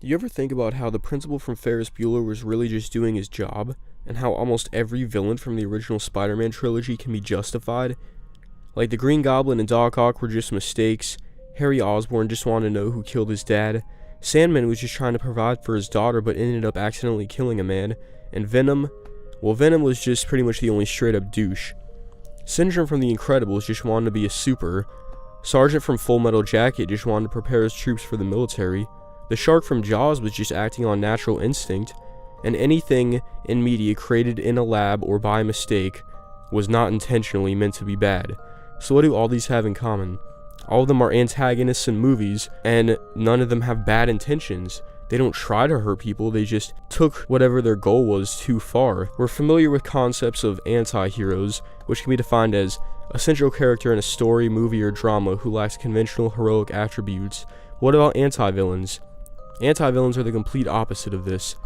You ever think about how the principal from Ferris Bueller was really just doing his job, and how almost every villain from the original Spider-Man trilogy can be justified? Like the Green Goblin and Doc Ock were just mistakes, Harry Osborn just wanted to know who killed his dad, Sandman was just trying to provide for his daughter but ended up accidentally killing a man, and Venom was just pretty much the only straight up douche. Syndrome from The Incredibles just wanted to be a super, Sergeant from Full Metal Jacket just wanted to prepare his troops for the military, the shark from Jaws was just acting on natural instinct, and anything in media created in a lab or by mistake was not intentionally meant to be bad. So what do all these have in common? All of them are antagonists in movies, and none of them have bad intentions. They don't try to hurt people, they just took whatever their goal was too far. We're familiar with concepts of anti-heroes, which can be defined as a central character in a story, movie, or drama who lacks conventional heroic attributes. What about anti-villains? Anti-villains are the complete opposite of this.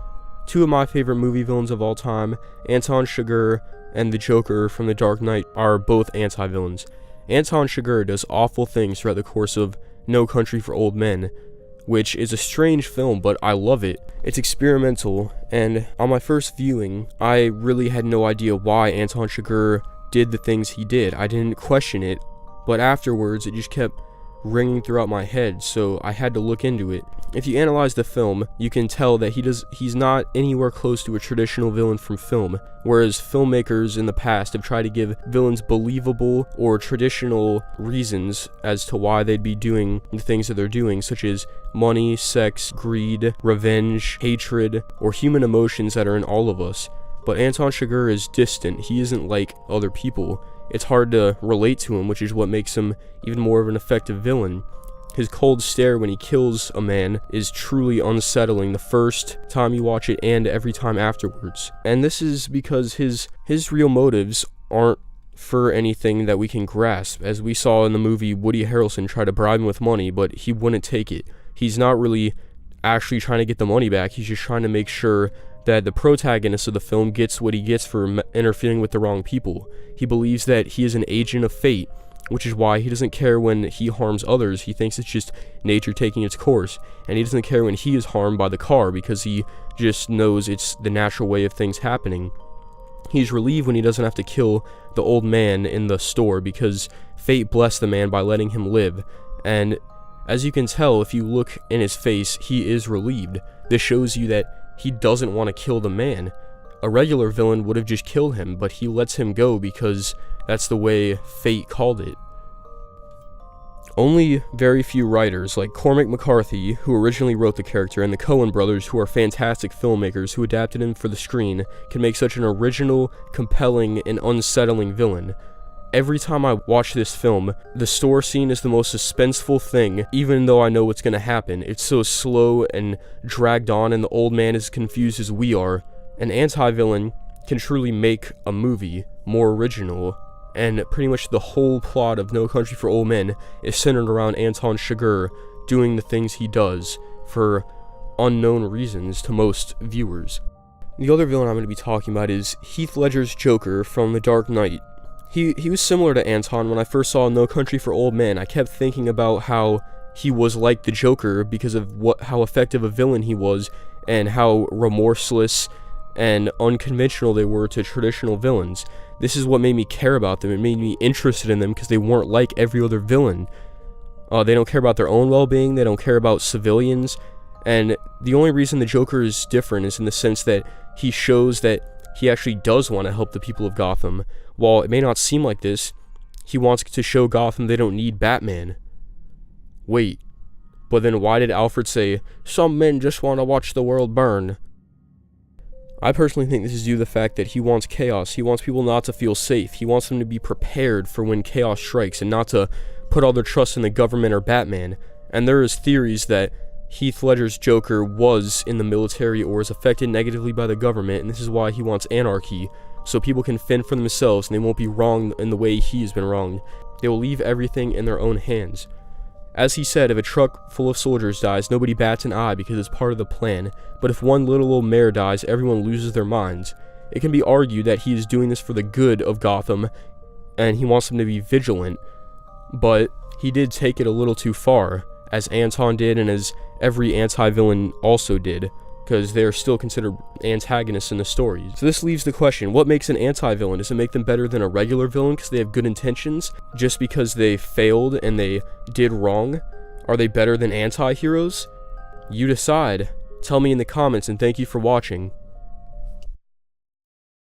Two of my favorite movie villains of all time, Anton Chigurh and the Joker from The Dark Knight, are both anti-villains. Anton Chigurh does awful things throughout the course of No Country for Old Men, which is a strange film, but I love it. It's experimental, and on my first viewing, I really had no idea why Anton Chigurh did the things he did. I didn't question it, but afterwards it just kept ringing throughout my head, so I had to look into it. If you analyze the film, you can tell that he's not anywhere close to a traditional villain from film, whereas filmmakers in the past have tried to give villains believable or traditional reasons as to why they'd be doing the things that they're doing, such as money, sex, greed, revenge, hatred, or human emotions that are in all of us. But Anton Chigurh is distant. He isn't like other people. It's hard to relate to him, which is what makes him even more of an effective villain. His cold stare when he kills a man is truly unsettling the first time you watch it and every time afterwards. And this is because his real motives aren't for anything that we can grasp. As we saw in the movie, Woody Harrelson tried to bribe him with money, but he wouldn't take it. He's not really actually trying to get the money back. He's just trying to make sure that the protagonist of the film gets what he gets for interfering with the wrong people. He believes that he is an agent of fate, which is why he doesn't care when he harms others. He thinks it's just nature taking its course, and he doesn't care when he is harmed by the car because he just knows it's the natural way of things happening. He's relieved when he doesn't have to kill the old man in the store because fate blessed the man by letting him live, and as you can tell if you look in his face, he is relieved. This shows you that he doesn't want to kill the man. A regular villain would have just killed him, but he lets him go because that's the way fate called it. Only very few writers, like Cormac McCarthy, who originally wrote the character, and the Coen brothers, who are fantastic filmmakers who adapted him for the screen, can make such an original, compelling, and unsettling villain. Every time I watch this film, the store scene is the most suspenseful thing, even though I know what's gonna happen. It's so slow and dragged on, and the old man is confused as we are. An anti-villain can truly make a movie more original, and pretty much the whole plot of No Country for Old Men is centered around Anton Chigurh doing the things he does for unknown reasons to most viewers. The other villain I'm going to be talking about is Heath Ledger's Joker from The Dark Knight. He was similar to Anton. When I first saw No Country for Old Men, I kept thinking about how he was like the Joker because of how effective a villain he was and how remorseless and unconventional they were to traditional villains. This is what made me care about them. It made me interested in them because they weren't like every other villain. They don't care about their own well-being, they don't care about civilians, and the only reason the Joker is different is in the sense that he shows that he actually does want to help the people of Gotham. While it may not seem like this, he wants to show Gotham they don't need Batman. Wait, but then why did Alfred say, "Some men just want to watch the world burn"? I personally think this is due to the fact that he wants chaos. He wants people not to feel safe. He wants them to be prepared for when chaos strikes and not to put all their trust in the government or Batman. And there is theories that Heath Ledger's Joker was in the military or is affected negatively by the government, and this is why he wants anarchy, so people can fend for themselves and they won't be wronged in the way he has been wronged. They will leave everything in their own hands. As he said, if a truck full of soldiers dies, nobody bats an eye because it's part of the plan, but if one little old mare dies, everyone loses their minds. It can be argued that he is doing this for the good of Gotham, and he wants them to be vigilant, but he did take it a little too far. as Anton did and as every anti-villain also did, because they're still considered antagonists in the stories. So this leaves the question, what makes an anti-villain? Does it make them better than a regular villain because they have good intentions? Just because they failed and they did wrong? Are they better than anti-heroes? You decide. Tell me in the comments, and thank you for watching.